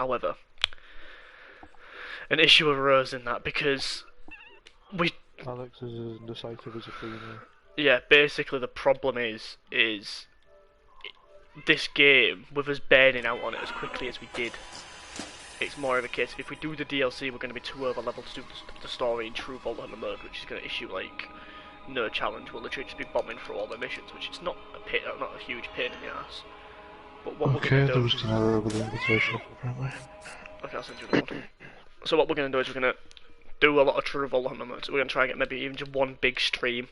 However, an issue arose in that because Alex is as indecisive as a female. yeah, basically the problem is this game, with us burning out on it as quickly as we did, it's more of a case of if we do the DLC, we're going to be too over level to do the story in true Vault Hunter mode, which is going to issue like no challenge. We'll literally just be bombing through all the missions, which is not a huge pain in the ass. But what we're going to do... there was an error with the invitation, apparently. Okay, I'll send you the one. So what we're going to do is we're going to do a lot of true Vault Hunter modes. We're going to try and get maybe even just one big stream.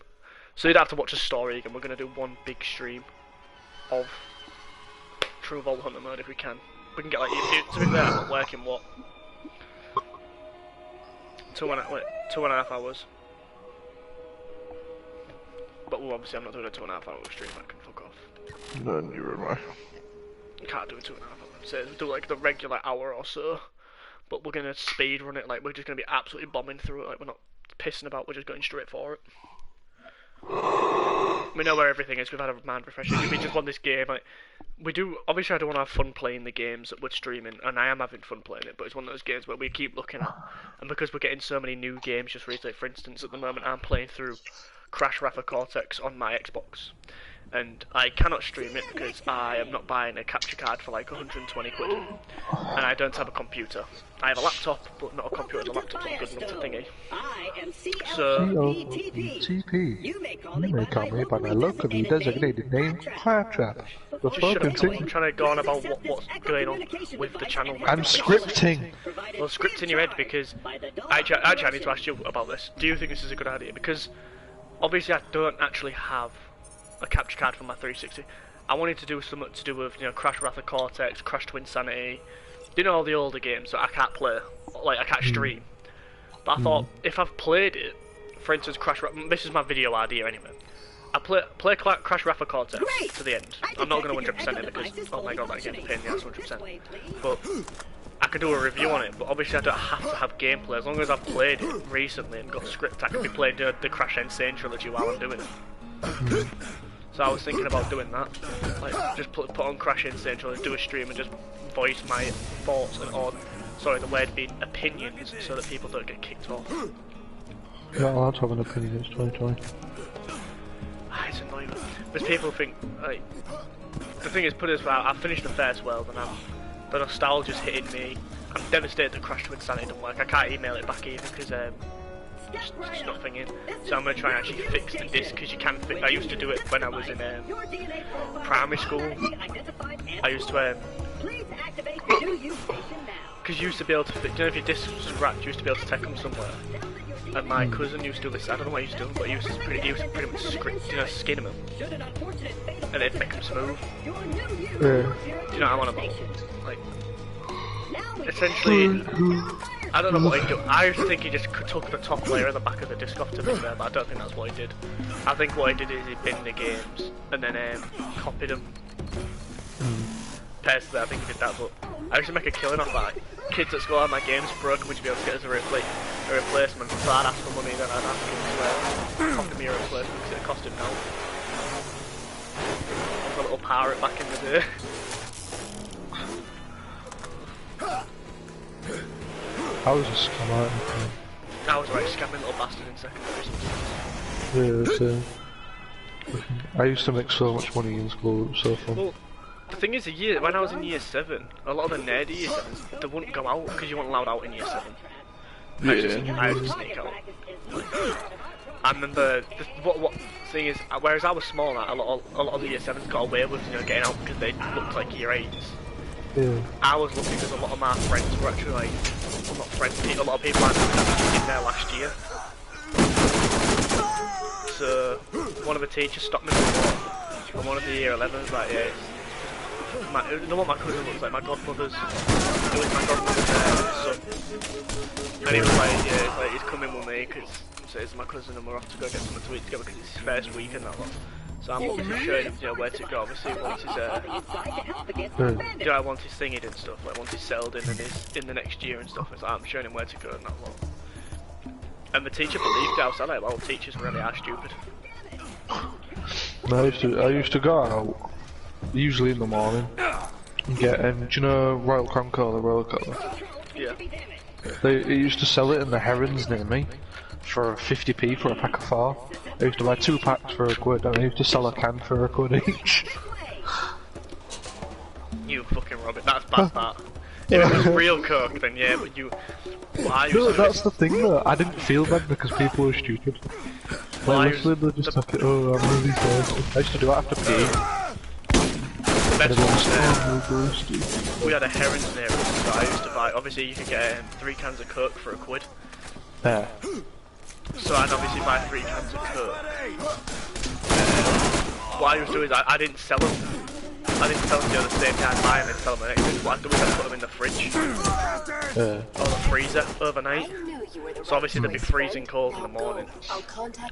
So you'd have to watch the story again. We're going to do one big stream of true Vault Hunter mode if we can. We can get like, to be fair, I'm not working what? 2.5 hours. But well, obviously I'm not doing a 2.5 hour stream, I can fuck off. No, neither am I. Can't do a 2.5 hour. So we'll do like the regular hour or so. But we're gonna speed run it, like we're just gonna be absolutely bombing through it, like we're not pissing about, we're just going straight for it. We know where everything is, we've had a mind refresher. We just want this game, like, we do, obviously I don't want to have fun playing the games that we're streaming, and I am having fun playing it, but it's one of those games where we keep looking at, and because we're getting so many new games just recently, for instance, at the moment I'm playing through Crash Rapper Cortex on my Xbox, and I cannot stream it because I am not buying a capture card for like 120 quid, and I don't have a computer. I have a laptop, but not a computer. The laptop's not good enough to thingy. So, COTP. You may call me by my locally designated name, Claptrap. The I'm trying to go on about what's going on with the channel. I'm scripting. Well, script in your head because actually I need to ask you about this. Do you think this is a good idea? Because obviously I don't actually have a capture card for my 360. I wanted to do something to do with, you know, Crash Rapper Cortex, Crash Twin Sanity, you know, all the older games that I can't play, like I can't stream. But I thought if I've played it, for instance, Crash Rapper, this is my video idea anyway. I play Crash Rapper Cortex to the end. I'm not going to 100% it because, oh my god, that game's a pain in the ass 100%. But I could do a review on it, but obviously I don't have to have gameplay. As long as I've played it recently and got script, I could be playing the Crash Insane trilogy while I'm doing it. So I was thinking about doing that, like just put on Crash Insane trilogy, do a stream and just voice my thoughts and the word being opinions, so that people don't get kicked off. You're not allowed to have an opinion, it's 2020. It's annoying. Because people think, like, the thing is, put it this way, I've finished the first world and the nostalgia's hitting me. I'm devastated that Crash Twin Sanity don't work. I can't email it back either because it's not thinking. So I'm going to try and actually fix the disc, because you can fix. I used to do it when I was in primary school. I used to because you used to be able to fix, you know, if your disc was scratched, you used to be able to take them somewhere. And my cousin used to do this, I don't know what he used to do, but he used to pretty much skin them. And it'd make them smooth. Yeah. Do you know what I'm on about? Like, essentially, I don't know what he'd do. I used to think he just took the top layer at the back of the disc off, to be fair, but I don't think that's what he did. I think what he did is he binned the games, and then copied them. Personally, I think he did that, but I used to make a killing off that. Kids at school had my games broken, would you be able to get as a replacement? So I'd ask for money, then I'd ask him to copy me a replacement because it cost him now. I was a little pirate back in the day. I was a scammer. I was right scamming little bastard in secondary school. Yeah, I used to make so much money in school, it was so fun. Well, the thing is, when I was in year 7, a lot of the nerdy year 7s, they wouldn't go out because you weren't allowed out in year 7. I used to sneak out. I remember, what thing is, whereas I was small, a lot of the year 7s got away with, you know, getting out because they looked like year 8s. Yeah. I was lucky because a lot of my friends were actually like, well, not friends, a lot of people I knew actually in there last year. So, one of the teachers stopped me from one of the year 11s, like, yeah, you know what my cousin looks like? My godmother's. It was my godmother's son. And he was like, yeah, it's like he's coming with me because it's my cousin and we're off to go get something to eat together because it's his first week and that lot. So I'm obviously showing him, you know, where to go. Obviously, once he's you know, once he's thingied and stuff, like once he's settled in and he's in the next year and stuff. It's like I'm showing him where to go and that lot. And the teacher believed it. I was like, well, teachers really are stupid. I used to go out. Usually in the morning, Yeah, do you know Royal Crown Cola, Royal Cola? Yeah. They used to sell it in the Herons near me for 50p for a pack of 4. I used to buy 2 packs for £1, and I used to sell a can for £1 each. You fucking Robert, that's bad that. If it was real coke, then yeah, but you... No, that's the thing though, I didn't feel bad because people were stupid. Like, literally they just took it, oh, I'm really thirsty. I used to do it after pee. We had a Herons near us, so I used to buy, obviously you could get 3 cans of coke for £1. Yeah. So I'd obviously buy 3 cans of coke. What I used to do is I didn't sell them. I didn't sell them the same day I'd buy them and sell them the next day. What I'd do is I'd put them in the fridge. Or the freezer overnight. So obviously they'd be freezing cold in the morning.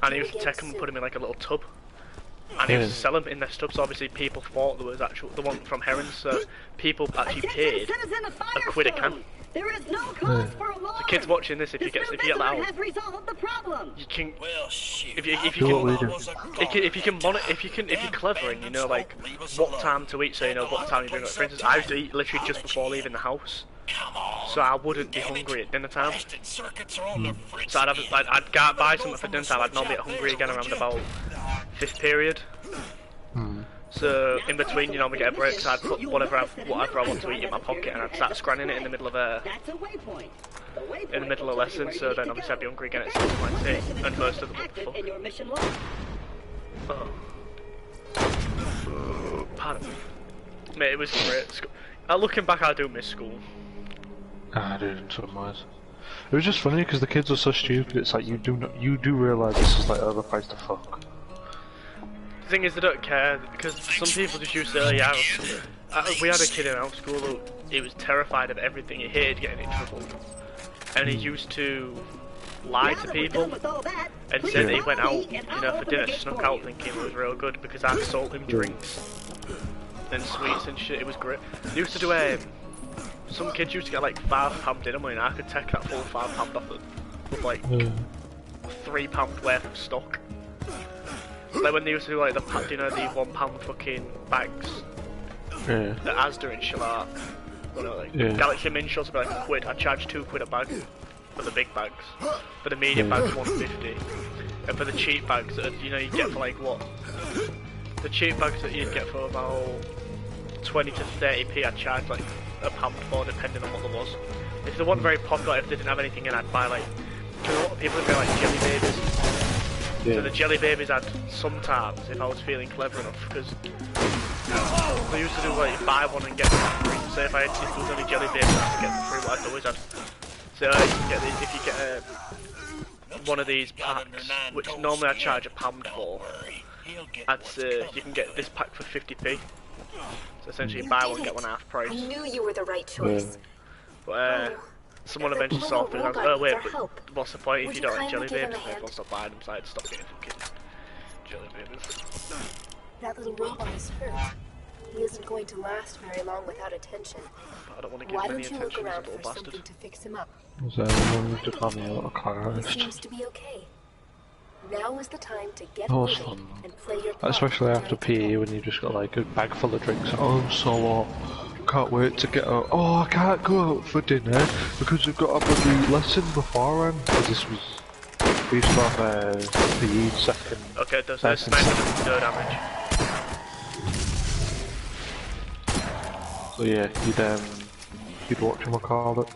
And I used to take them and put them in like a little tub. And he used to sell them in their stubs, so obviously people thought there was actual, the one from Herons, so people actually paid £1 a can. There is no cause for alarm. The kids watching this, if you get that out, you can, if you're clever and you know like what time to eat, so you know what time you drink. Like, for instance, I used to eat literally just before leaving the house, so I wouldn't be hungry at dinner time. So I'd go buy something for dinner time. I'd normally get hungry again around about 5th period. So in between, you know, we get a break, so I'd put whatever I want to eat in my pocket, and I'd start scanning it in the middle of lesson. So then obviously I'd be hungry again at 6:20, and most of them would be fuck. Pardon me. Mate, it was great. Looking back, I do miss school. I did in some ways. It was just funny because the kids are so stupid. It's like you do realise this is like overpriced to fuck. The thing is, they don't care because some people just used to say, yeah. We had a kid in our school who he was terrified of everything. He hated getting in trouble, and he used to lie to people and said that he went out, you know, for dinner, snuck out thinking it was real good because I sold him drinks and sweets and shit. It was great. They used to do some kids used to get like £5 dinner money, and I could take that full £5 off it with like £3 worth of stock. Like when they used to do like the you know, the £1 fucking bags, the Asda and shit like that. You know, like Galaxy Min shots would be like £1. I'd charge £2 a bag for the big bags. For the medium bags, £1.50, and for the cheap bags that you know you get for like what? The cheap bags that you'd get for about 20 to 30p, I'd charge like £1 for, depending on what there was. If they weren't very popular, if they didn't have anything in, I'd buy like, you know, a lot of people would buy like jelly babies. So the jelly babies I'd sometimes, if I was feeling clever enough, because they used to do like buy one and get one free. So if there was only jelly babies I had to get them free, what I'd do is I'd say, if you get one of these packs, which normally I'd charge £1 for, I'd say you can get this pack for 50p. So essentially buy one get one half price. I knew you were the right choice. But someone eventually saw through and I was like, oh wait, but what's the point if you don't like jelly babies? And everyone stopped buying them, so I had to stop getting fucking jelly babies. That little robot is hurt. He isn't going to last very long without attention. But I don't want to give him any attention as a little bastard. To fix him up? So everyone just call me a little He seems to be okay. Now is the time to get fun. And play your part. Especially after PE when you just got like a bag full of drinks. Oh, I'm so can't wait to get out. Oh, I can't go out for dinner because we've got a bloody lesson beforehand. This was, we used to have PE second. Okay, does this no damage? So yeah, you'd watch him, I call it.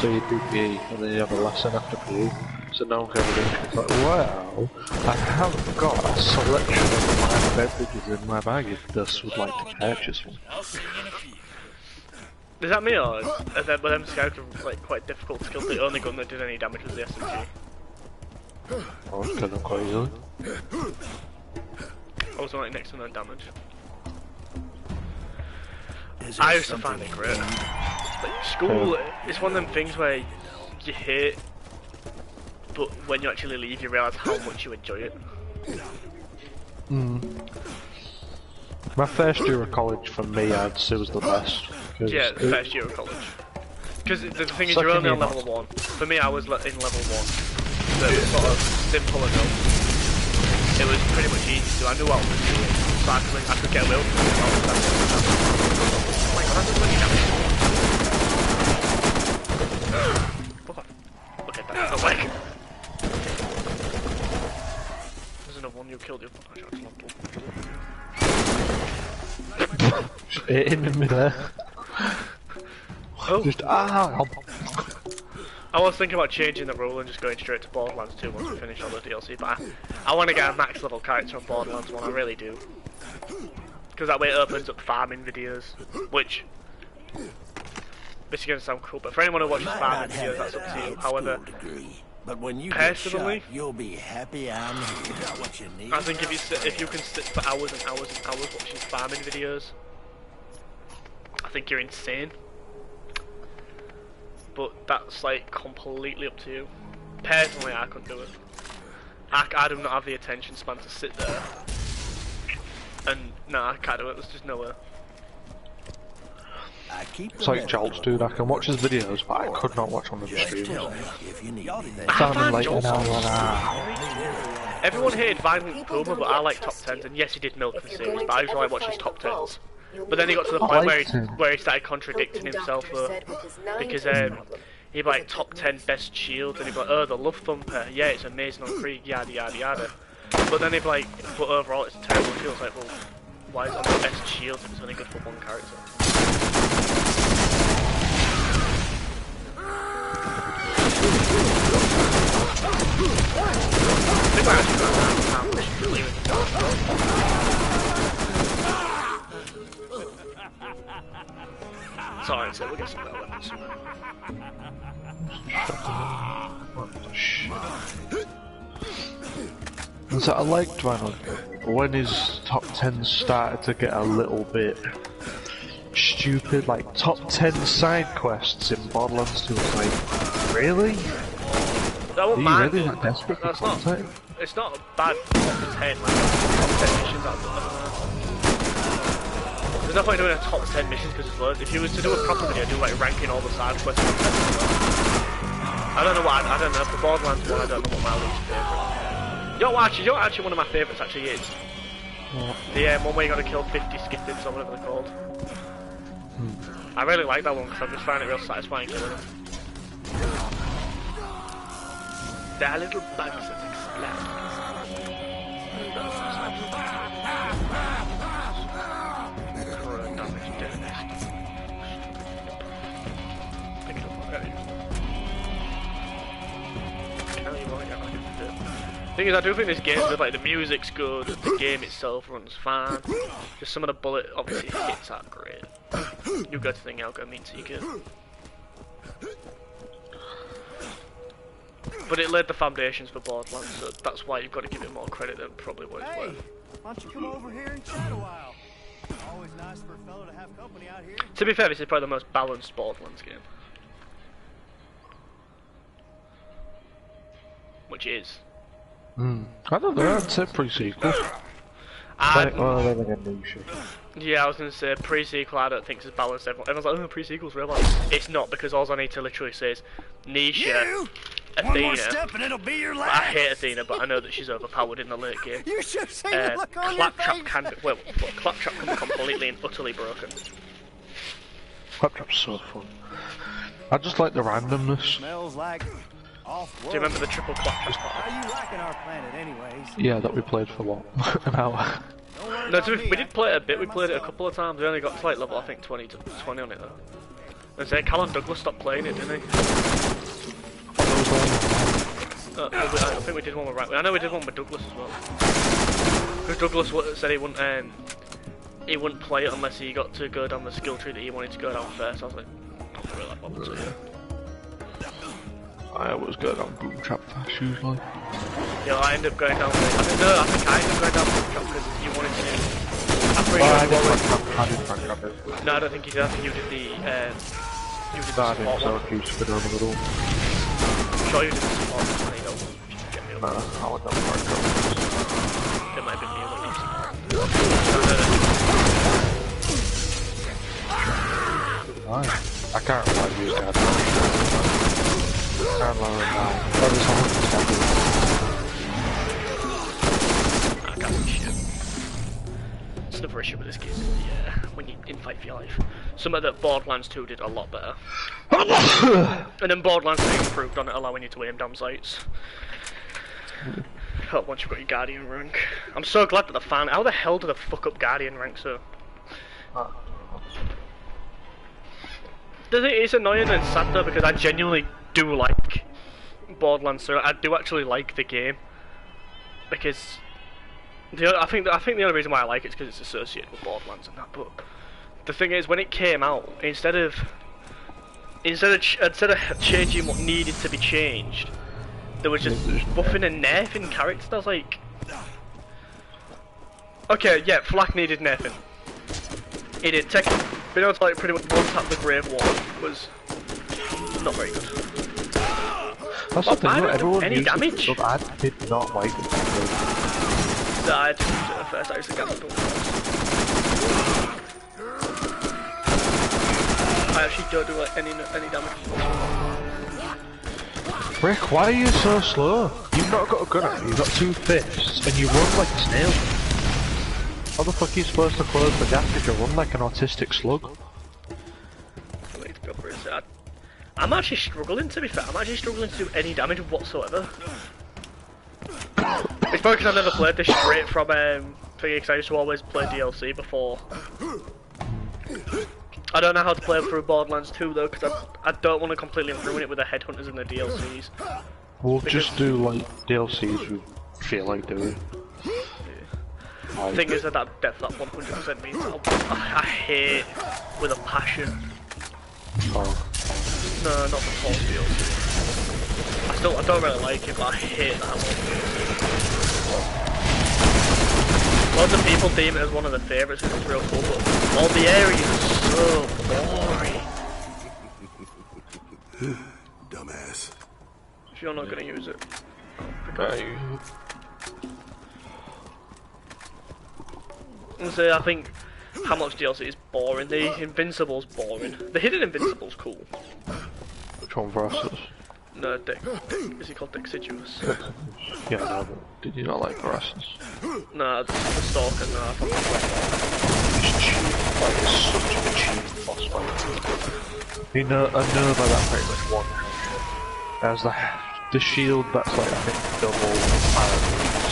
So you'd do PE and then you'd have a lesson after PE. So no one can ever drink. It's like, well, I haven't got a selection of my beverages in my bag if this would like to purchase one. Is that me or were them scouts like quite difficult to kill? The only gun that did any damage was the SMG. I was killing them quite easily. I was only next to no damage. I used to find it great. Like school, it's one of them things where you hate, but when you actually leave, you realise how much you enjoy it. My first year of college, for me, I'd say was the best. Yeah, the first year of college. Because the thing is, you're only on level 1. For me, I was in level 1. So it was sort of simple enough. it was pretty much easy to do. I knew what I was doing, so I could get away with it. Oh my god, that's really damage. Fuck off. Look at that, it's a leg. There's another one, you killed him. Just hitting me there. Oh. Just I was thinking about changing the rule and just going straight to Borderlands 2 once we finish all the DLC, but I want to get a max level character on Borderlands 1, I really do. Because that way it opens up farming videos, which this is going to sound cool, but for anyone who watches farming videos, that's up to you. However, but when you personally, get shot, you'll be happy I'm here. Got what you need. I think if you can sit for hours and hours and hours watching farming videos, I think you're insane. But that's like completely up to you. Personally, I couldn't do it. I do not have the attention span to sit there. And no, I can't do it. There's just no way. It's like Jolts, dude. I can watch his videos, but I could not watch on the stream. Everyone hated Violent Puma, but I like top 10s, and yes, he did milk the series, but I usually like watching his top 10s. But then he got to the point where he started contradicting himself, because he'd be like top 10 best shields, and he'd be like, oh, the Love Thumper, yeah, it's amazing on Krieg, yada yada yada. But then he'd be like, but overall it's a terrible shield. It's like, well, why is it on the best shield if it's only good for one character? I think I actually got how much you believe in the Sorry, so we'll get some better weapons. So I liked when his top 10 started to get a little bit stupid, like top 10 side quests in Borderlands 2. It's like, really? I won't mind really it. that desperate for content? It's not a bad top 10, like top 10 missions. There's no point doing a top 10 missions because it's loads. If you was to do a proper video, do like ranking all the side quests. I don't know what I don't know. For Borderlands 1, I don't know what my least favourite. You know what actually one of my favourites actually is? What? The one where you gotta kill 50 skittins or whatever they're called. I really like that one because I just find it real satisfying killing them. There are little bugs that explode. Pick it up already. Thing is, I do think this game's good, like the music's good, the game itself runs fine. Just some of the bullet obviously hits aren't great. You go to think I'll go mean seeker. But it laid the foundations for Borderlands, so that's why you've got to give it more credit than probably what it's worth. Why don't you come over here and chat a while? Always nice for a fellow to have company out here. To be fair, this is probably the most balanced Borderlands game. Which is. I don't know, I'd say pre-sequel. Yeah, I was going to say pre-sequel I don't think is as balanced. Everyone's like, oh, pre-sequel's real balanced. It's not, because all I need to literally say is Nisha, Athena. And it'll be your I hate Athena, but I know that she's overpowered in the late game. You should see the look on Claptrap can be, well, Claptrap can be completely and utterly broken. Claptrap's so fun. I just like the randomness. Smells like Do you remember the triple Claptrap? How you liking our planet anyways? Yeah, that we played for what? An hour. No, we did play it a bit, we played it a couple of times, we only got to like level, I think 20 on it though. And say, Callum Douglas stopped playing it, didn't he? I think we did one with I know we did one with Douglas as well. Because Douglas said he wouldn't play it unless he got to go down the skill tree that he wanted to go down first. I was like, not really that bothered to you. I always go down boom trap fast usually. Yeah, I ended up going down. I think I ended up going down boom trap because you wanted to. I'm pretty sure. I did front trap it. No, I don't think you did. I think you did the. You did the I support didn't, so one. I keep spinning on the middle. I'm sure you did the support one. You don't get me up. Nah, I went down front trap. It might have been me that did support. I can't rely you that. I can't lower it down. That was 100%. and shit. It's another issue with this game, when you infight for your life. Something that Borderlands 2 did a lot better. And then Borderlands 3 improved on it, allowing you to aim down sights. Oh, once you've got your Guardian rank. I'm so glad that they found how the hell do they fuck up Guardian rank so? It's annoying and sad though because I genuinely do like Borderlands, so I do actually like the game. Because I think the only reason why I like it is because it's associated with Borderlands and that. But the thing is, when it came out, instead of changing what needed to be changed, there was just buffing and nerfing characters. I was like, okay, yeah, Flak needed nerfing. He did. Being able to like pretty much one tap the Grave Wall was not very good. That's the thing, everyone any damage. It, I did not like it. No, I didn't use it at first. I used to get it. I actually don't do like any damage. Rick, why are you so slow? You've not got a gunner, you've got 2 fists, and you run like a snail. How the fuck are you supposed to close the gap if you run like an autistic slug? I'm actually struggling, to be fair. I'm actually struggling to do any damage whatsoever. It's probably because I've never played this straight from thingy, because I used to always play DLC before. I don't know how to play through Borderlands 2 though, because I don't want to completely ruin it with the headhunters and the DLCs. We'll just do like DLCs we feel like doing. The thing is that depth that 100% means I hate with a passion. Oh. No, not the Pulse DLC. I don't really like it, but I hate that one. Lots of people deem it as one of their favourites because it's real cool, but all the areas are so boring. Dumbass. If you're not going to use it. So I think how much DLC is boring. The Invincible's boring. The Hidden Invincible's cool. Which one for us? No, is he called Deciduous? Yeah, no, but did you not like Veracruz? No, the Stalker, no, I thought It's cheap, like it's such a cheap boss fight. You know, I know about that pretty much one. There's the shield that's like, I think, double parabeats.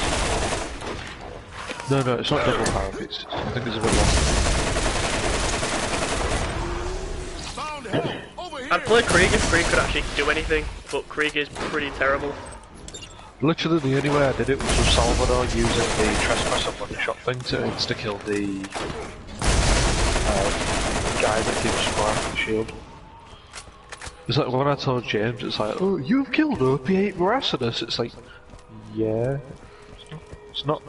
No, it's not double parabeats. I think it's a bit longer. I'd play Krieg if Krieg could actually do anything, but Krieg is pretty terrible. Literally the only way I did it was with Salvador using the Trespasser one-shot thing to insta-kill the guy that gives Spark the shield. It's like when I told James, it's like, oh, you've killed OP8 Voracinous. It's like, yeah. It's not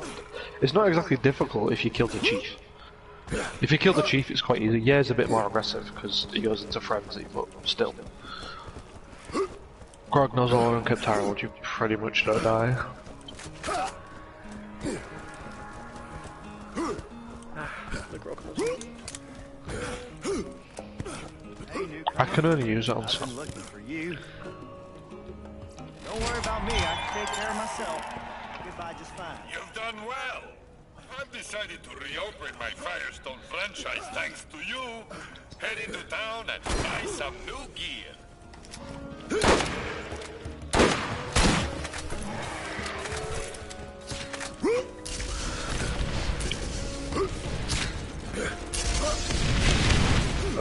exactly difficult if you kill the chief. If you kill the chief, it's quite easy. Yeah, it's a bit more aggressive because he goes into frenzy, but still. Grognozor and Kentaro, you pretty much don't die. The Grognozor. I can only use it on some. Looking for you. Don't worry about me. I can take care of myself. Goodbye just fine. You've done well. I've decided to reopen my Firestone franchise thanks to you. Head into town and buy some new gear.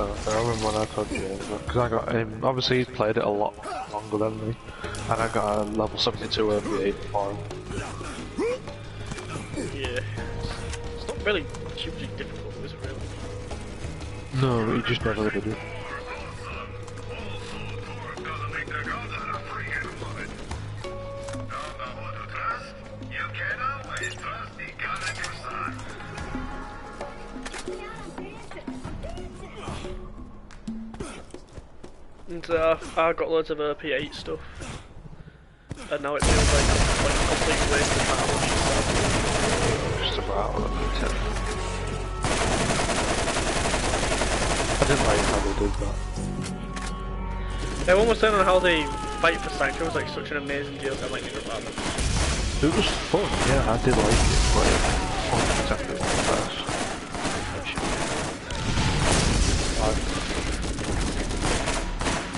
I remember when I told James, because I got him, obviously he's played it a lot longer than me, and I got a level 72 OP8 for him. Yeah. It's not really hugely difficult, is it really? No, he just never did it. And I got loads of P8 stuff, and now it feels like a complete waste of time. Just about pt10. I didn't like how they did that. Everyone was saying on how the Fight for Sanctuary was like such an amazing deal, so I might need to grab it. It was fun, yeah, I did like it, but it wasn't exactly what the best.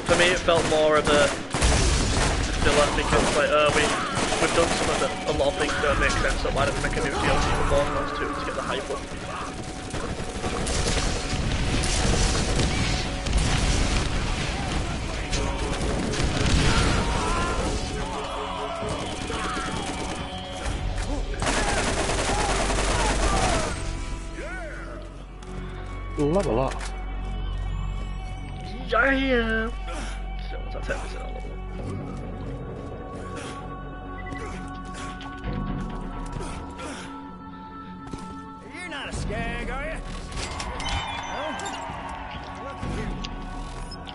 For me, it felt more of a filler because, like, we've done some of the, a lot of things don't make sense, so why don't we make a new DLC for Borderlands 2 to get the hype up? Level up. Yeah. So what's that 10% on level You're not a skag, are you?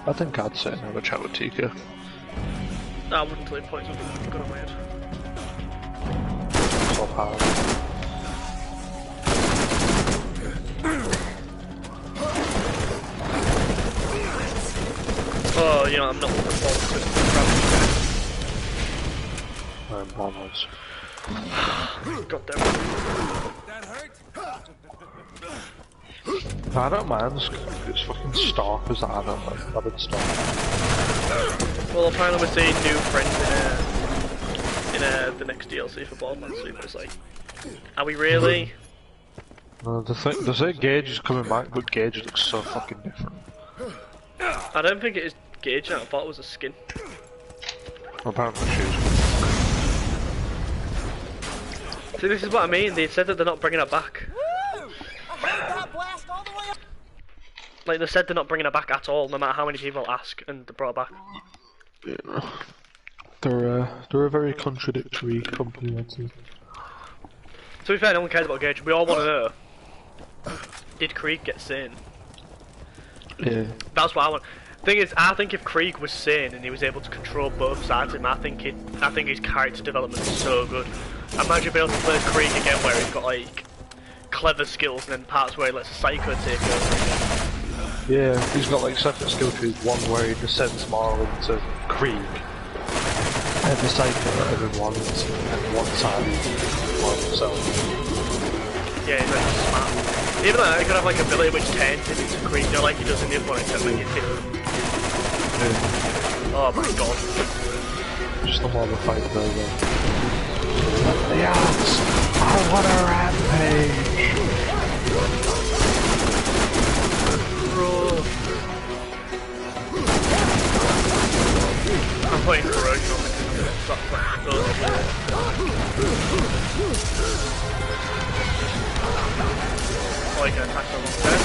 I think I'd say another chat with Tika. No, I wouldn't leave points on the gun on my head. So hard. Oh, you know, I'm not looking forward to it. Bombers. God damn it. That hurt? I don't mind, it's fucking stalkers that I don't like. I did stalkers. Well, apparently we're seeing new friends in the next DLC for Borderlands, so it's like, are we really? They say Gage is coming back, but Gage looks so fucking different. I don't think it is Gage, I thought it was a skin. Apparently she is. See, this is what I mean, they said that they're not bringing her back. Like, they said they're not bringing her back at all, no matter how many people ask, and they brought her back. Yeah. They're a very contradictory company, I'd say. To be fair, no one cares about Gage, we all want to know. Did Krieg get sane? Yeah. That's what I want. Thing is, I think if Krieg was sane and he was able to control both sides of him, I think his character development is so good. Imagine being able to play as Krieg again where he's got like clever skills and then parts where he lets a psycho take over. Yeah, he's got like separate skill trees, one where he descends more into Krieg, and the psycho everyone and one side for himself. Yeah, he's really smart. Even though he could have like a ability which turns him into Krieg, you know, like he does in the other one, except when you hit him. Oh my god. Just the more the fight goes on. Yes! I want a rampage! Bro. I'm playing corrosion on the oh, you can attack someone there.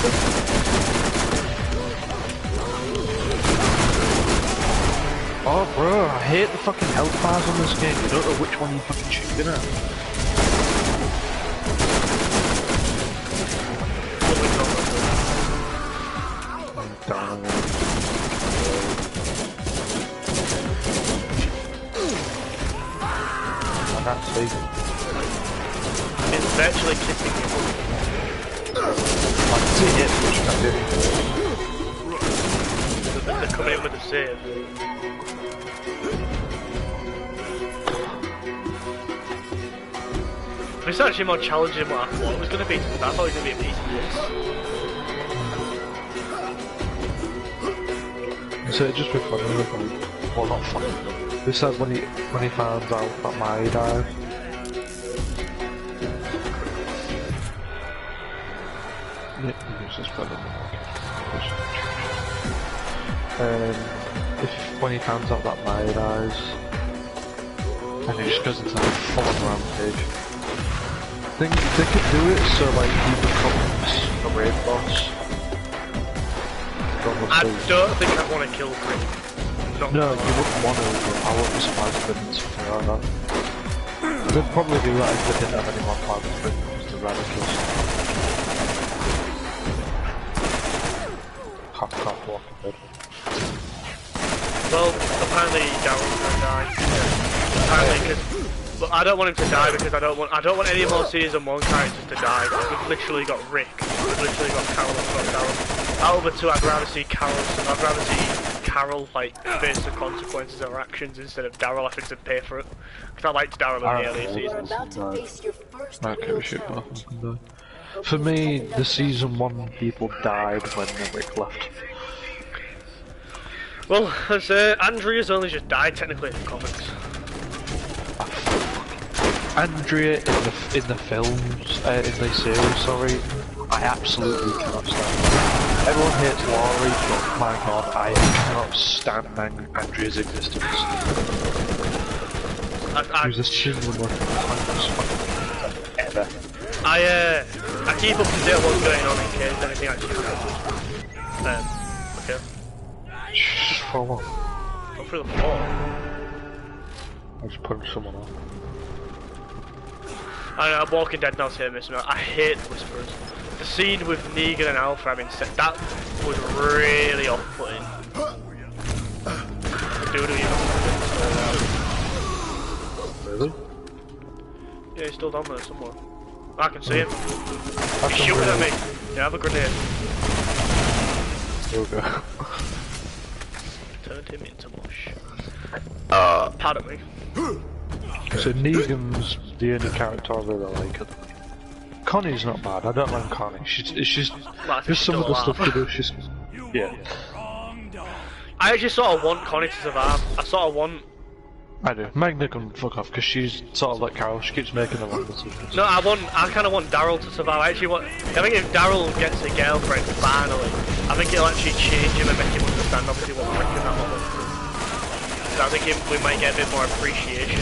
Oh bro, I hate the fucking health bars on this game. You don't know which one you're fucking shooting at. I'm down. I can't see. It's virtually kissing you. I can see it, but you can't do anything. They're coming in with a save. It's actually more challenging than what I thought it was going to be. I thought it was going to be a piece of this. So it just be funny, well not funny. They said when he finds out that Mai died. Yeah, he uses better when he finds out that Mai dies, and he just goes into a full-on rampage. They could do it so like he becomes a raid boss. I don't think I'd want to kill Krieg. No, you wouldn't want to, but I wouldn't be surprised if they did something like that. They'd probably do that if they didn't have any more time to bring the radicals. Can't walk in bed. Well, apparently Daryl's gonna die. Apparently, but I don't want him to die because I don't want any more Season 1 characters to die. We've literally got Rick, we've literally got Carol, we've got Daryl. Out of the two, I'd rather see Carol, I'd rather see Carol like face the consequences of her actions instead of Daryl having to pay for it. Because I liked Daryl in the earlier You're seasons. about to face your first I don't give real a shit about challenge. them. For me, the season 1 people died when Rick left. Well, as Andrea's only just died technically in the comics. Andrea in the films, in the series, sorry, I absolutely cannot stand her. Everyone hates Laurie, but my god, I cannot stand Andrea's existence. She was a single ever. I keep up to date with what's going on in case anything actually happens. Okay. Just fall off. Go through the floor. I just punched someone off. I know, I'm Walking Dead now here, Miss Mel. I hate the Whisperers. The scene with Negan and Alpha having sex, that was really off-putting. Dude, Really? yeah, he's still down there somewhere. I can see him. He's shooting at me. Yeah, have a grenade. There we go. Turned him into mush. Pardon me. So Negan's the only character I really like. Connie's not bad, I don't mind Connie. She's just some of the stuff she does, she's... Yeah. I actually sort of want Connie to survive. I sort of want... I do. Magna can fuck off, because she's sort of like Carol, she keeps making the wrong decisions. No, I kind of want Daryl to survive. I think if Daryl gets a girlfriend, finally, I think it'll actually change him and make him understand obviously what Rick in that moment. So I think we might get a bit more appreciation.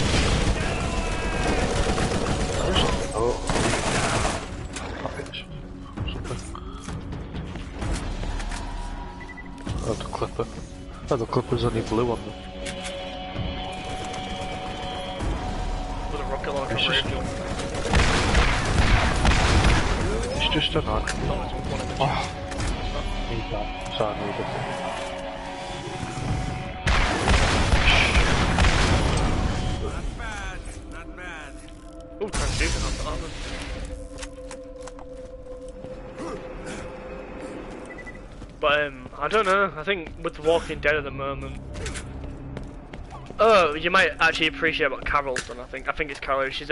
Oh. Oh, the clipper. Oh, the clipper's only blue on them. With a rocket launcher refuel. It's just an arc. Oh. Need that. So I need it. Not bad. Ooh, transfusion on the armor. But I don't know. I think with The Walking Dead at the moment, oh, you might actually appreciate what Carol's done. I think it's Carol. She's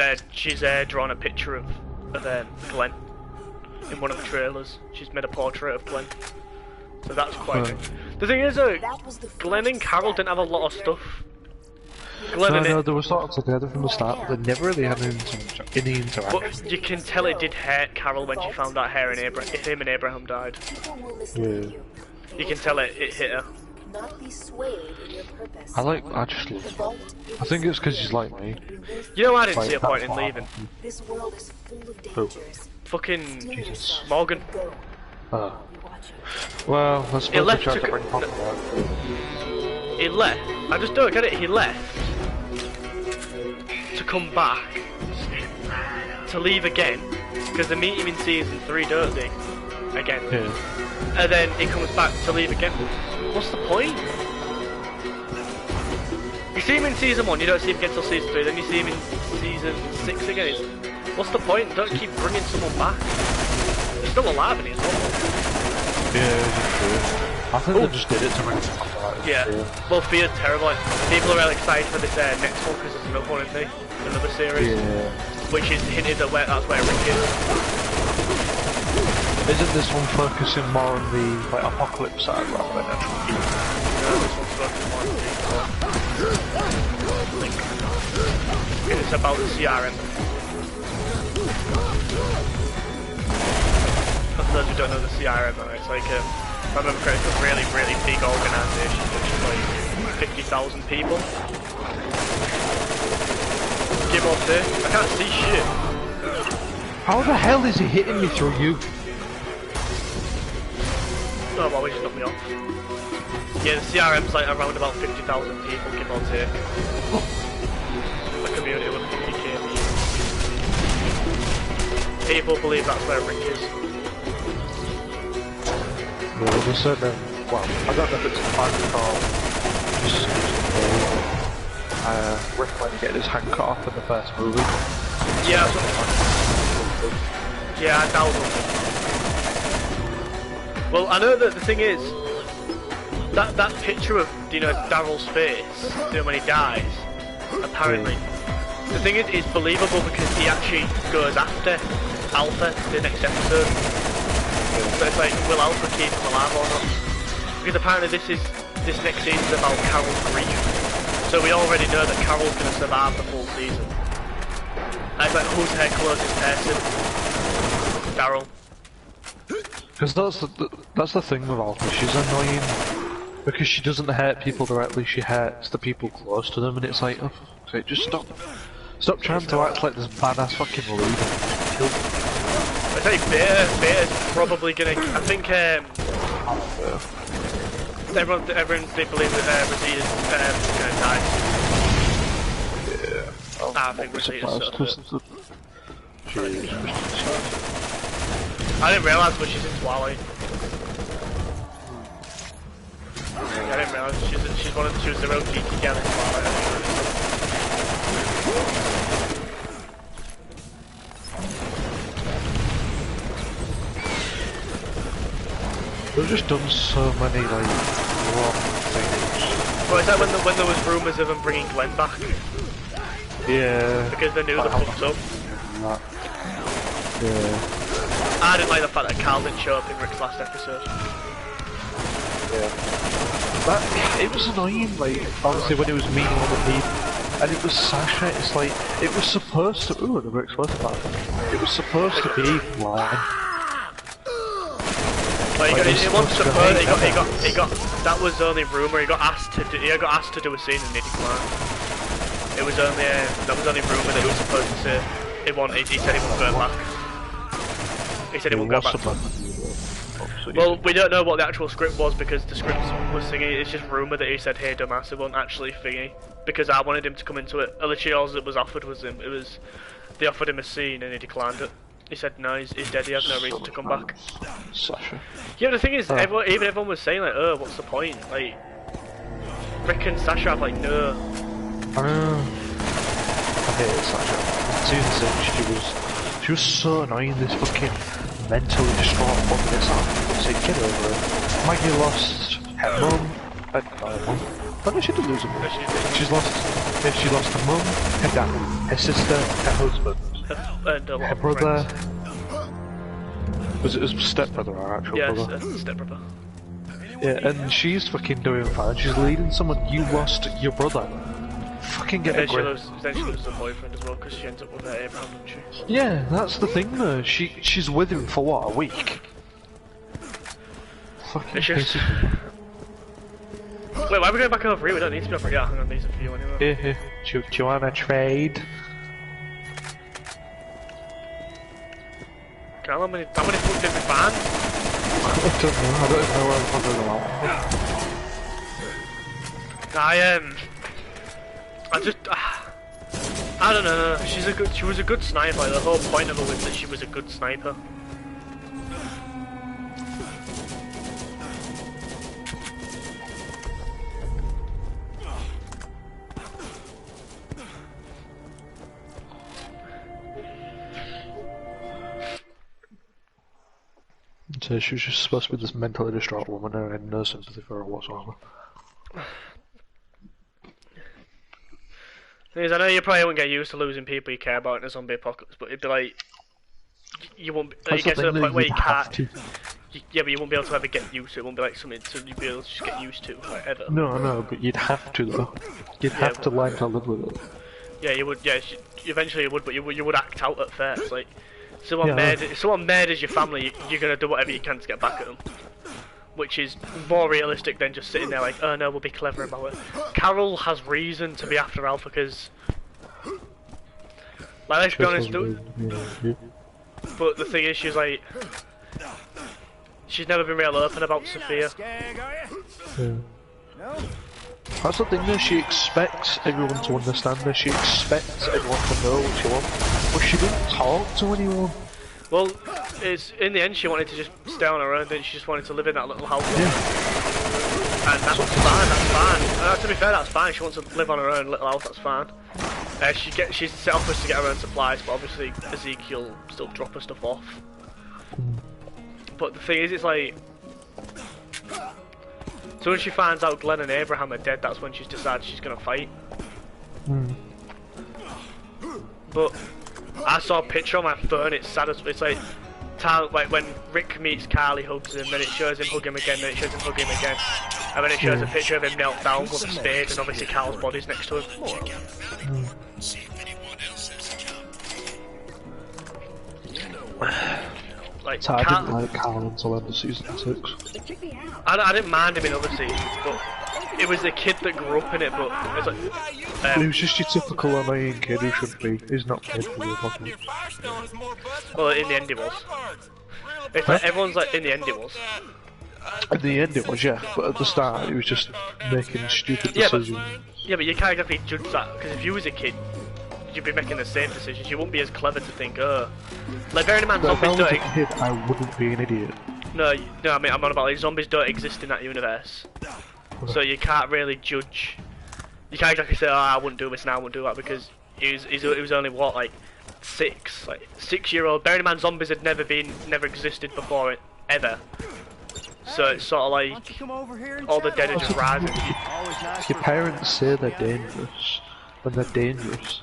drawn a picture of Glenn in one of the trailers. She's made a portrait of Glenn, so that's quite good. The thing is though, Glenn and Carol didn't have a lot of stuff. No, they were sort of together from the start, but they never really had any interaction. But you can tell it did hurt Carol when she found out him and Abraham died. Yeah. You can tell it hit her. I just love him. I think it's because he's like me. You know, I didn't Like, see a point in that's leaving. This world is full of Who? dangers. Fucking Jesus. Morgan. Oh. Well, I suppose they tried to bring Papa out. He left. I just don't get it. He left to come back to leave again because they meet him in season 3, don't they? Again. Yeah. And then he comes back to leave again. What's the point? You see him in season 1, you don't see him again until season 3, then you see him in season 6 again. What's the point? Don't keep bringing someone back. He's still alive and he's not. Yeah, I think they just did it to bring Papa out. Yeah. Well, Fear's terrible. People are really excited for this next one because there's another one in there, another series, Yeah. which is hinted at that's where Rick is. Isn't this one focusing more on the like apocalypse side rather than actual No, this one's focused more on the it's about the CRM. For those who don't know the CRM, it's like if I remember correctly, it's a really, really big organisation which is like 50,000 people. Give or take. I can't see shit. How the hell is he hitting me through you? Oh well, he just knocked me off. Yeah, the CRM's like around about 50,000 people, give or take. The community with 50k people believe that's where Rick is. Well, there's a certain, well, I don't know if it's a fan call. Rick when he get his hand cut off in the first movie. Yeah, yeah, I doubt it. Well, I know that the thing is, that picture of Daryl's face, when he dies, apparently. The thing is, it's believable because he actually goes after Alpha the next episode. So it's like, will Alpha keep him alive or not? Because apparently this next season is about Carol's grief. So we already know that Carol's going to survive the full season. And it's like, who's her closest person? Daryl. Because that's the thing with Alpha, she's annoying. Because she doesn't hurt people directly, she hurts the people close to them, and it's like, oh, just stop trying to act like this badass fucking leader. I think Beta's probably gonna. I think everyone they believe that Rosita's gonna die. Yeah. I think Rosita's so I didn't realise, but she's in Twilight. I didn't realise she was the real geeky girl in Twilight. They've just done so many like wrong things. Well, is that when there was rumours of them bringing Glenn back? Yeah. Because they knew they fucked up. Yeah. I didn't like the fact that Carl didn't show up in Rick's last episode. Yeah. It was annoying, like, obviously when it was meeting other people, and it was Sasha, it's like, it was supposed to, ooh, the Rick's left back. It was supposed to be blind. Like, he got that was only rumour, he got asked to do a scene and he declined. It was only, that was only rumour that he was supposed to say, he said he wouldn't go back. He said he wouldn't go back. Well, we don't know what the actual script was because the script was thingy. It's just rumour that he said, "Hey, dumbass," it wasn't actually thingy. Because I wanted him to come into it. Literally, all that was offered was him. They offered him a scene and he declined it. He said, "No, he's dead. He has no reason to come back." Sasha. Yeah, the thing is, everyone was saying like, "Oh, what's the point?" Like, Rick and Sasha have like no. I hate Sasha. Season 6, she was so annoying. This fucking mentally distraught woman. It's like, get over it. Maggie lost her mum. When did she lose her mum? She lost her mum, her dad, her sister, her husband, her brother. Was it his stepbrother or actual brother? Yeah, stepbrother. Yeah, and she's fucking doing fine. She's leading someone. You lost your brother. Fucking get a grip. Then she loses her boyfriend as well because she ends up with Abraham, doesn't she? Yeah, that's the thing though. She's with him for what, a week? Fucking it's just... Wait, why are we going back over here? We don't need to be over here. Hang on, these are for you anyway. Here. Do you wanna trade? How many foot did we find? I don't know where the fuck they're I don't know. She was a good sniper. The whole point of her was that she was a good sniper. So she was just supposed to be this mentally distraught woman and I had no sympathy for her whatsoever. Thing is, I know you probably won't get used to losing people you care about in a zombie apocalypse, but it'd be like you won't. You get to the point where you can't. Yeah, but you won't be able to ever get used to it. It won't be like something to be able to just get used to, like, ever. No, but you'd have to though. You'd have to learn to live with it. Yeah, you would. Yeah, eventually you would, but you would act out at first. Like, if someone murders your family, you're gonna do whatever you can to get back at them. Which is more realistic than just sitting there like, oh no, we'll be clever about it. Carol has reason to be after Alpha because, like, let's be honest, but the thing is, she's like, she's never been real open about Sophia. That's the thing though, she expects everyone to understand her, she expects everyone to know what she wants, but she didn't talk to anyone. Well, it's in the end she wanted to just stay on her own, then she just wanted to live in that little house. Yeah. And that's fine, that's fine. To be fair, that's fine, she wants to live on her own little house, that's fine. She's set up to get her own supplies, but obviously Ezekiel still drop her stuff off. But the thing is, it's like, So when she finds out Glenn and Abraham are dead, that's when she's decided she's gonna fight. But I saw a picture on my phone. It's sad as it's like when Rick meets Carl, he hugs him, then it shows him hug him again, then it shows him hug him again, and then it shows a picture of him knelt down with a spade, and obviously Carl's body's next to him. Like, so I didn't like Carl until end of season 6. I didn't mind him in other seasons, but it was the kid that grew up in it. But it's like he was just your typical annoying kid who should be. He's not paid for the fucking. Well, in the end, he was. It's like everyone's like in the end, he was. At the end it was, yeah, but at the start it was just making stupid decisions. But you can't exactly judge that, because if you was a kid, you'd be making the same decisions. You wouldn't be as clever to think, like bearing in mind zombies don't. If I was a kid, I wouldn't be an idiot. No, I mean I'm on about like zombies don't exist in that universe, so you can't really judge. You can't exactly say, oh, I wouldn't do this and I wouldn't do that, because he was only what, like 6, like 6-year-old. Bearing in mind zombies had never existed before it ever. So it's sort of like all the dead are just rising. Your parents say they're dangerous when they're dangerous.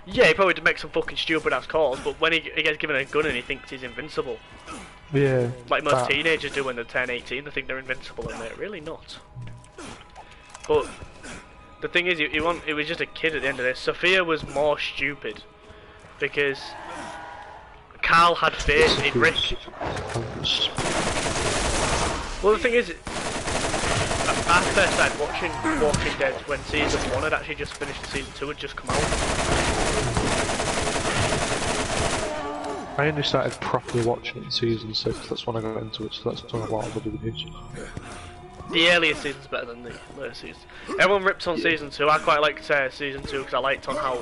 Yeah, he probably makes some fucking stupid ass calls, but when he gets given a gun and he thinks he's invincible. Yeah. Like most teenagers do when they're 10, 18, they think they're invincible and they're really not. But the thing is, it was just a kid at the end of this. Sophia was more stupid because Carl had faith in Rick. Well, the thing is, I first started watching Walking Dead when season 1 had actually just finished and season 2 had just come out. I only started properly watching it in season 6, that's when I got into it, so that's when a lot of the videos. The earlier season's better than the later seasons. Everyone rips on season 2, I quite liked season 2 because I liked on how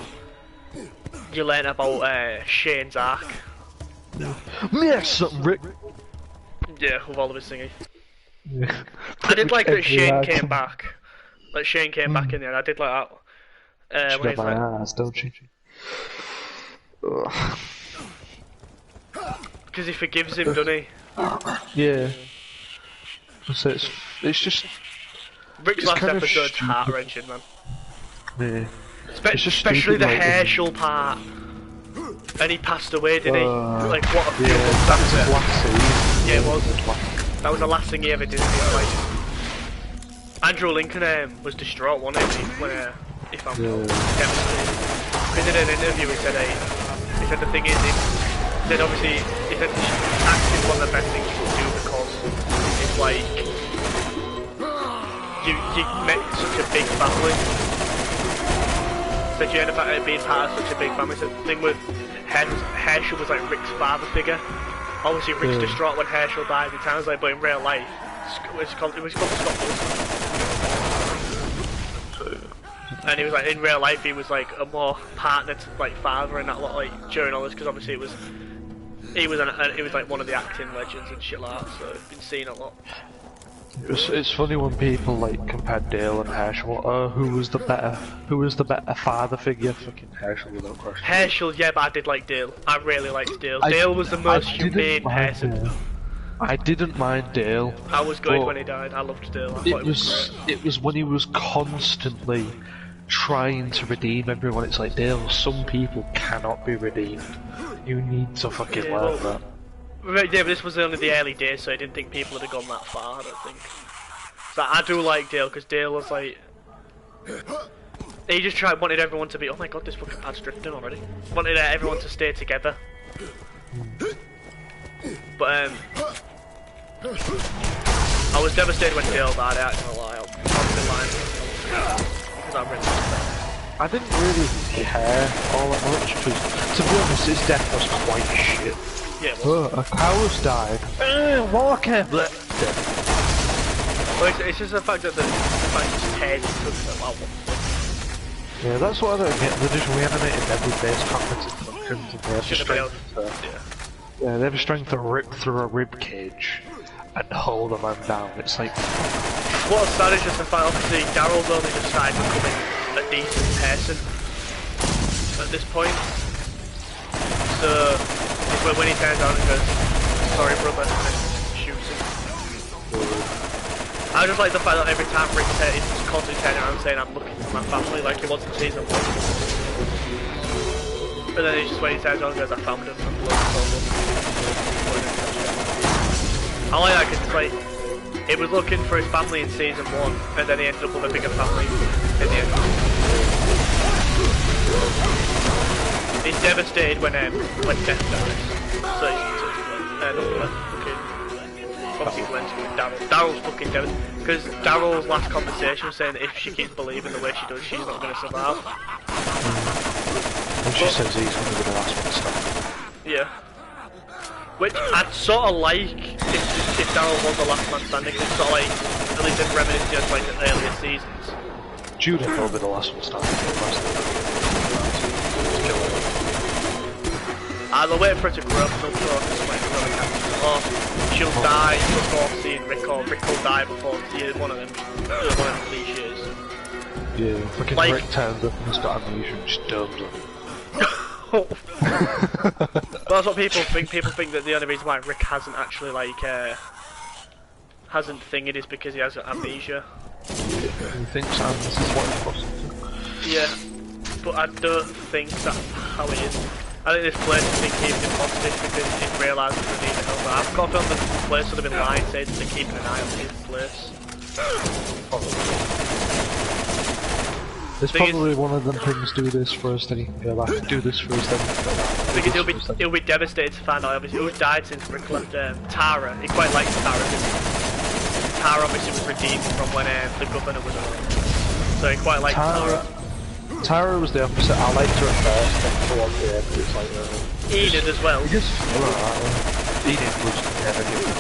you learn about Shane's arc. Yeah, something, Rick! Yeah, with all of his singing. Yeah. I did like that Shane came back. Like Shane came back in there. I did like that. She got my ass, don't she? Because he forgives him, doesn't he? Yeah. So it's just. Rick's last episode's heart wrenching, man. Yeah. Especially the Herschel part. And he passed away, didn't he? Like what a few months after. Yeah, it was. That was the last thing he ever did. Like, Andrew Lincoln was distraught, wasn't he? When he found out, devastated. Because in an interview he said the thing is, he said obviously acting is one of the best things you can do because it's like you met such a big family. Said you end up being part of such a big family. So the thing with Herschel was like Rick's father figure. Obviously, Rick's distraught when Herschel died. It sounds like, but in real life, it was called Scott Wilson. And he was like, in real life, he was like a more partnered like father and that lot, like during all this, because obviously he was like one of the acting legends and shit like that. So I've been seeing a lot. It's funny when people like compare Dale and Herschel. Who was the better father figure? Fucking Herschel without question. Herschel, yeah, but I did like Dale. I really liked Dale. Dale was the most humane person. I didn't mind Dale. I was good when he died. I loved Dale. It was when he was constantly trying to redeem everyone. It's like, Dale, some people cannot be redeemed. You need to fucking learn that. Yeah, but this was only the early days, so I didn't think people had gone that far, I don't think. So I do like Dale, because Dale was like... He just wanted everyone to be... Oh my god, this fucking pad's drifting already. Wanted everyone to stay together. But, I was devastated when Dale died, I ain't gonna lie. I'll be lying. Because I really liked that. I didn't really care all that much, because, to be honest, his death was quite shit. Yeah, a cow's died. Walker! Well, it's just the fact that the just tears took so well. Yeah, that's what I don't get. They're just reanimating every-based cognitive functions and they have the strength to... Yeah, they have the strength to rip through a rib cage and hold a man down. It's like... What's sad is just the fact, obviously, Daryl's only just started becoming a decent person at this point. So... when he turns around and goes, sorry brother, and then shoots him. I just like the fact that every time Rick said he's just constantly turning around saying I'm looking for my family like he was in season 1. But then it's just when he turns around and goes I found him and blows him. I like that because it's like he was looking for his family in season 1 and then he ended up with a bigger family in the end. He's devastated when Death dies. So obviously Glenn's with Daryl. Daryl's fucking devastated because Daryl's last conversation was saying that if she keeps believing the way she does, she's not going to survive. And she says he's going to be the last one to stop. Yeah. Which I'd sort of like if Daryl was the last man standing. It's sort of like at least in reminiscence like the earlier seasons. Judith will be the last one standing. They'll wait for her to grow up, she'll grow up and like really or she'll die before seeing Rick, or Rick will die before seeing one of them cliches. Yeah, fucking like, Rick turns up and he's got amnesia and just domes him. But that's what people think. People think that the only reason why Rick hasn't actually like hasn't thinged is because he has amnesia. He thinks this is what he's supposed to do. Yeah, but I don't think that's how it is. I think this place has been keeping him hostage because he's realised that they need help. I've got a feeling that the place would have been lying saying that they're keeping an eye on his place. It's probably one of them things, do this first, then he can go back, do this first, then because he'll be devastated to find out obviously who's died since Rick left Tara. He quite likes Tara because Tara obviously was redeemed from when the governor was around. So he quite likes Tara. Tara was the opposite. I liked her at first, then towards the end it's like Enid as well. Enid was never given.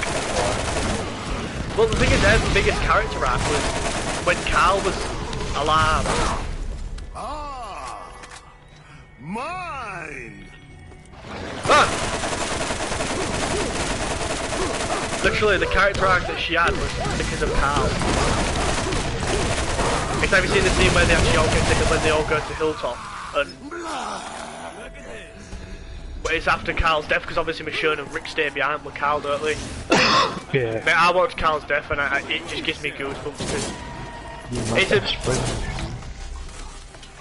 Well, the thing is, the biggest character arc was when Carl was alive. Ah, mine. Ah! Literally, the character arc that she had was because of Carl. Have you seen the scene where they actually all get together when they all go to Hilltop? And but it's after Carl's death because obviously Michonne and Rick stay behind with Carl, don't they? Yeah. Mate, I watched Carl's death and it just gives me goosebumps because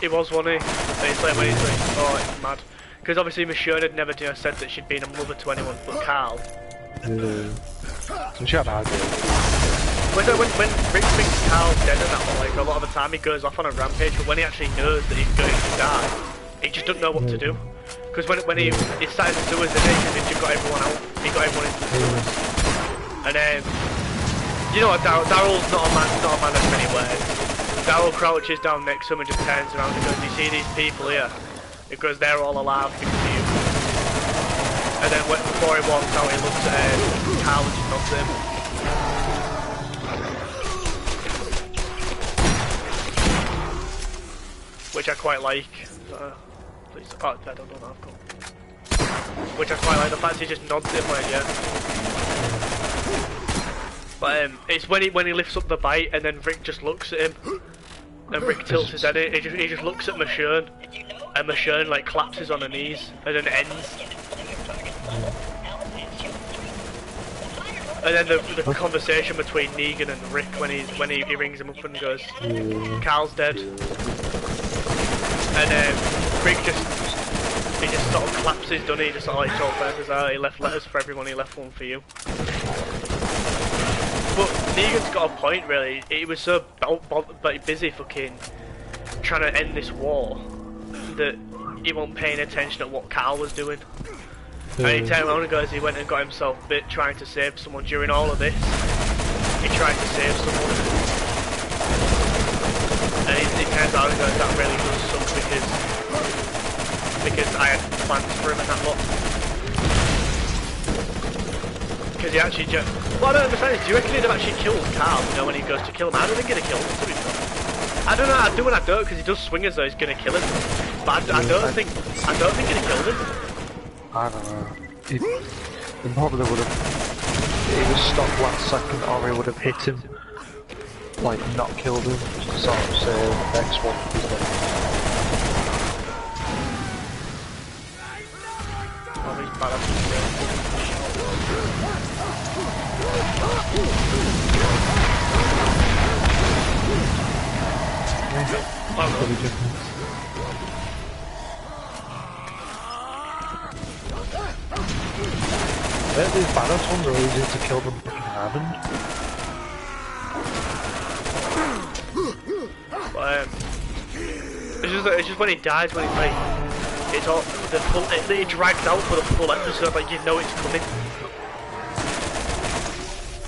it was funny. It's like when he's like, oh, it's mad. Because obviously Michonne had never said that she'd been a mother to anyone but Carl. Yeah. And she had an idea. When Rick thinks Carl's dead and that, like a lot of the time he goes off on a rampage, but when he actually knows that he's going to die, he just doesn't know what to do. Because when he started the sewers, then he got everyone out. He got everyone into the sewers. And you know what, Daryl's not a man of many words. Daryl crouches down next to him and just turns around and goes, "You see these people here? Because they're all alive because of you." And then before he walks out, he looks at Carl and just nods at him. Which I quite like. Please, oh, I don't know I've got. Which I quite like, the fact he just nods him like, yeah. But it's when he lifts up the bite and then Rick just looks at him. And Rick tilts his head, he just looks at Michonne. And Michonne like collapses on her knees and then it ends. And then the conversation between Negan and Rick when he rings him up and goes, "Carl's dead." And Rick just sort of collapses, doesn't he? Just sort of like short verses out. He left letters for everyone, he left one for you. But Negan's got a point really. He was so busy fucking trying to end this war that he wasn't paying attention at what Carl was doing. And he turned around and goes, he went and got himself bit trying to save someone during all of this. He tried to save someone. And he turns out and goes, that really does suck because I had plans for him and that lot. Because he actually just... Well, I don't understand, do you reckon he'd have actually killed Carl, you know, when he goes to kill him? I don't think he'd have killed him, to be fair. I don't know, I do and I don't, because he does swing as though he's going to kill him. But I don't think he'd have killed him. I don't know. He probably would have... He was stopped last second, or he would have hit him. Like, not killed him, just to sort of say the next one. Oh, he's bad at it. Completely different. I bet these badass ones are easier to kill than fucking Hammond. It's just when he dies, when it's like, it's all, it drags out for the full episode, like you know it's coming.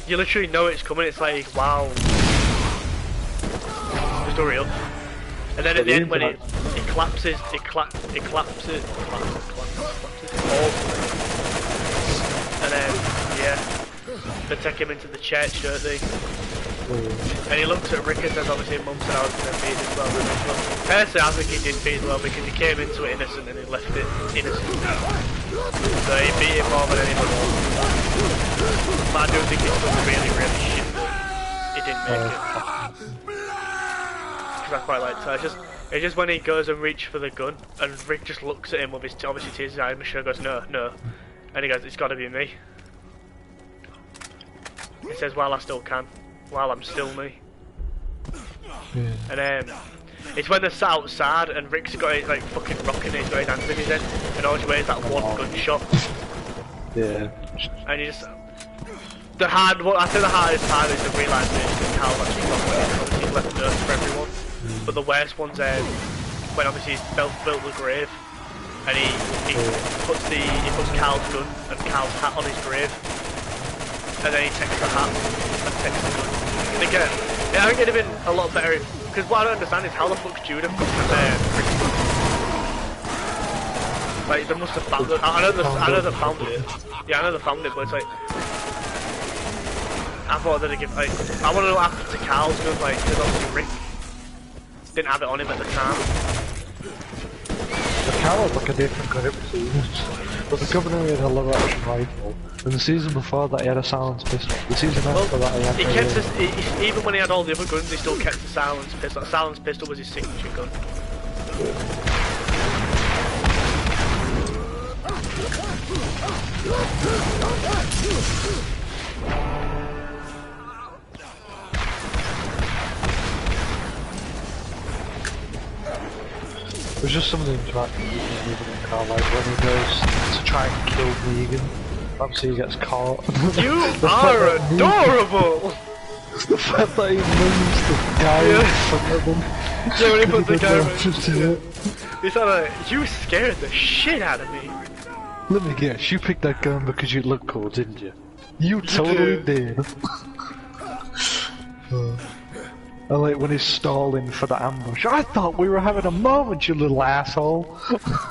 You literally know it's coming, it's like, wow. Just unreal. And then at the end when it collapses, and then, yeah, they take him into the church, don't they? And he looks at Rick and says, obviously, Mum said I was going to feed as well. Personally, I think he did feed well because he came into it innocent and he left it innocent. So he beat him more than anyone else. But I do think it's done really, really shit that he didn't make it. Because I quite liked it. It's just when he goes and reaches for the gun and Rick just looks at him with his obviously tears in his eyes, Michelle goes, no, no. And he goes, it's got to be me. He says, while I still can. While I'm still me. Yeah. And it's when they're sat outside and Rick's got his like fucking rocking, he's got his hands in his head, and all he waits that one gunshot. Yeah. And you just I think the hardest part is the realisation that Carl's actually got when he's left notes for everyone. But the worst one's when obviously he's built the grave and he puts Carl's gun and Carl's hat on his grave. And then he takes the hat and takes the gun. And again, yeah, I think it'd have been a lot better because what I don't understand is how the fuck's Judah got from there. Like they must have found it. I know they found it. Yeah, I know they found it, but it's like I thought they'd give like I want to know what happened to Carl's gun, like because obviously Rick didn't have it on him at the time. The Carl had like a different gun every season. But the Governor had a lever action rifle, and the season before that he had a silenced pistol. The season after that he had even when he had all the other guns, he still kept the silenced pistol. That silenced pistol was his signature gun. There's just some of the interactions with Negan and Carl, like when he goes to try and kill Negan, obviously he gets caught. You are adorable! The fact that he moves the guy in front of him. Yeah, when he puts the guy in he's like, you scared the shit out of me. Let me guess, you picked that gun because you look cool, didn't you? You totally did. I like when he's stalling for the ambush. I thought we were having a moment, you little asshole.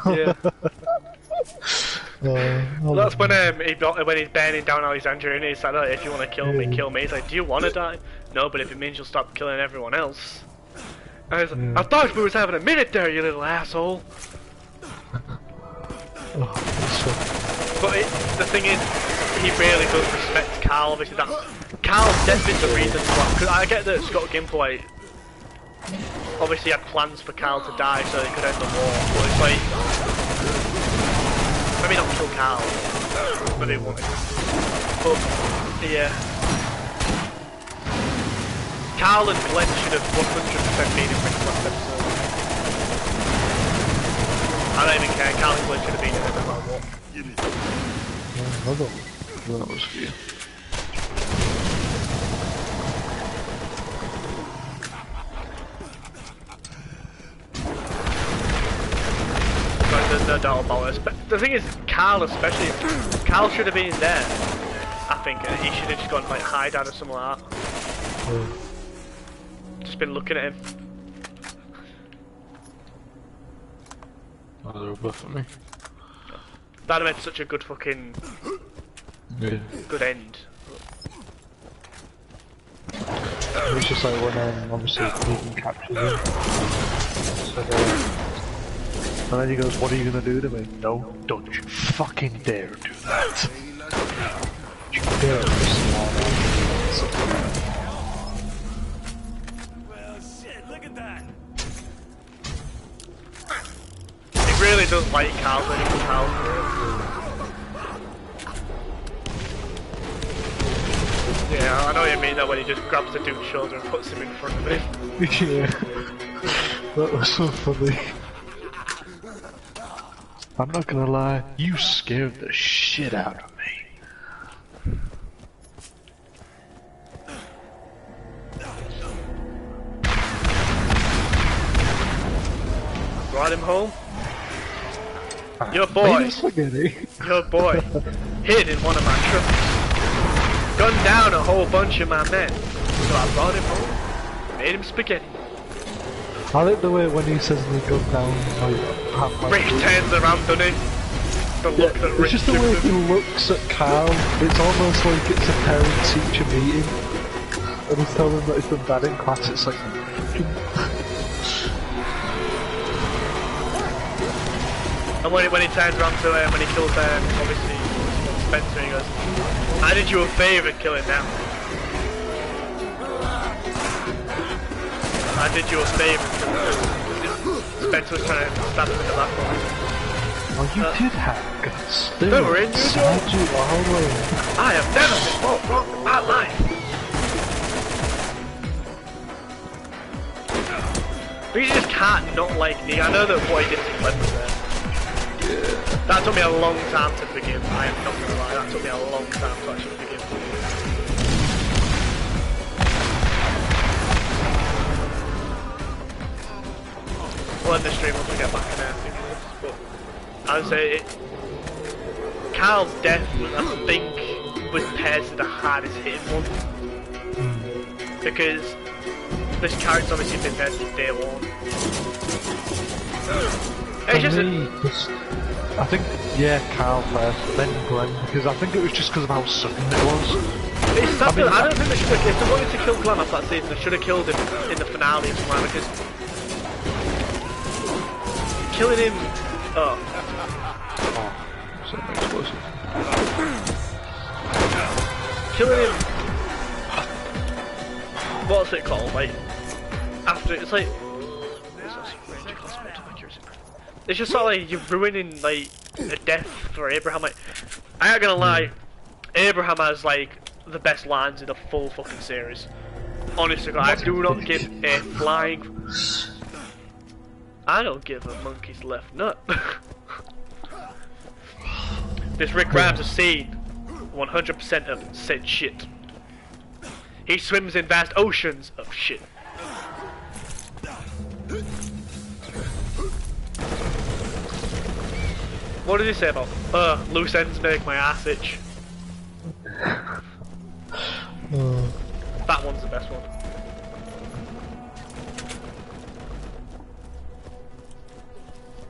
Yeah. That's when he's burning down Alexandria and he's like, oh, if you want to kill me, kill me. He's like, do you want to die? No, but if it means you'll stop killing everyone else. And he's like, I thought we was having a minute there, you little asshole. But the thing is, he really does respect Carl. Obviously, Carl's death is the reason why. Because I get that Scott Gimple obviously had plans for Carl to die so they could end the war. But it's like, maybe not kill Carl. Maybe he wanted. But yeah, Carl and Glenn should have 100% been in Rick's last episode. I don't even care. Carl and Glenn should have been in it no matter what. That was for you. There's no doubt about it. But the thing is, Carl especially, Carl should have been there, I think, and he should have just gone like hide out or something like that. Just been looking at him. Oh, they're above me. That'd have been such a good fucking good end. It's just like when obviously Negan captures him. And then he goes, what are you gonna do to me? No, don't you fucking dare do that. You dare Well, shit, look at that. He really does like Carl when he was Carl. Yeah, I know what you mean though when he just grabs the dude's shoulder and puts him in front of him. Yeah. That was so funny. I'm not gonna lie, you scared the shit out of me. Brought him home. Your boy. Your boy. Hid in one of my trucks. Gunned down a whole bunch of my men. So I brought him home. Made him spaghetti. I like the way when he says they go down, like, half Rick turns around, doesn't he? The look that it's Rick just the way gives he him. looks at Carl. It's almost like it's a parent-teacher meeting. And he's telling him that he's done bad in class. It's like... And when he turns around to when he kills obviously Spencer, he goes, I did you a favour killing them. I did you a favour killing them. Spencer was trying to stab him in the back. Oh, you did have guts. They were in inside you all the way. I have never been more wrong in my life. But you just can't not like Nick. I know that what he did to Glenn was there. Yeah. That took me a long time to forgive. I am not gonna lie, that took me a long time to actually forgive. We'll end the stream once we get back in there, but I would say it. Carl's death, I think, was paired to the hardest hitting one. Because this character's obviously been there since day one. It's just I think, yeah, Carl first, then Glenn, because I think it was just because of how sudden it was. It's sad that I don't think they should have, if they wanted to kill Glenn off that season, they should have killed him in the finale or somewhere, because killing him, killing him, what's it called, like, after, it's like, it's just sort of like you're ruining like a death for Abraham. Like, I ain't gonna lie, Abraham has like the best lines in the full fucking series. Honestly, I do not give a flying. I don't give a monkey's left nut. This Rick Grimes has seen 100% of said shit. He swims in vast oceans of shit. What did he say about loose ends make my ass itch? That one's the best one.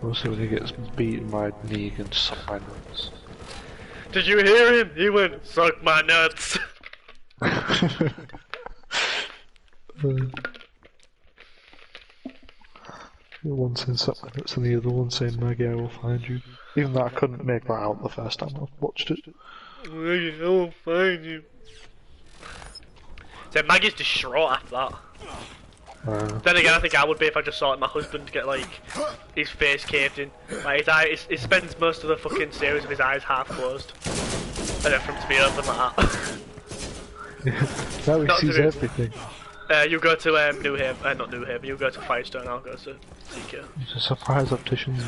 We'll see when he gets beaten by Negan and suck my nuts. Did you hear him? He went, suck my nuts. One saying suck my nuts and the other one saying Maggie, I will find you. Even though I couldn't make that out the first time I watched it. Maggie, I will find you. So Maggie's distraught after that. Then again, I think I would be if I just saw like, my husband get like his face caved in. Like his eye, he spends most of the fucking series with his eyes half closed, and then for him to be open like that. Now he sees everything. You go to New Haven, not New Haven. You go to Firestone. I'll go to CK. It's a surprise opticians.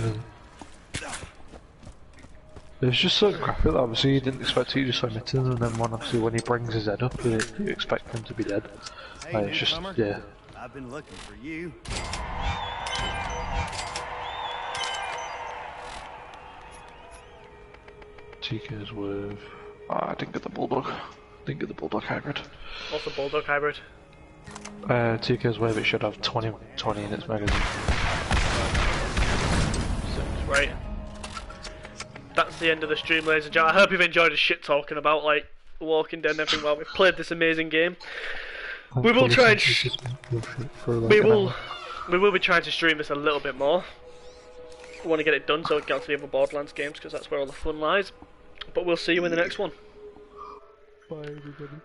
It's just so graphic that obviously you didn't expect it, you just saw it, and then obviously when he brings his head up, you expect him to be dead. Hey, It's just, newcomer. yeah. I've been looking for you. TK's with... I didn't get the Bulldog. Didn't get the Bulldog hybrid. What's the Bulldog hybrid? TK's wave, it should have 20 in its magazine. Right. That's the end of the stream, ladies and gentlemen. I hope you've enjoyed the shit talking about like Walking Dead and everything while we've played this amazing game. We will try and we will be trying to stream this a little bit more. We want to get it done so it gets to the other Borderlands games because that's where all the fun lies. But we'll see you in the next one. Bye everybody.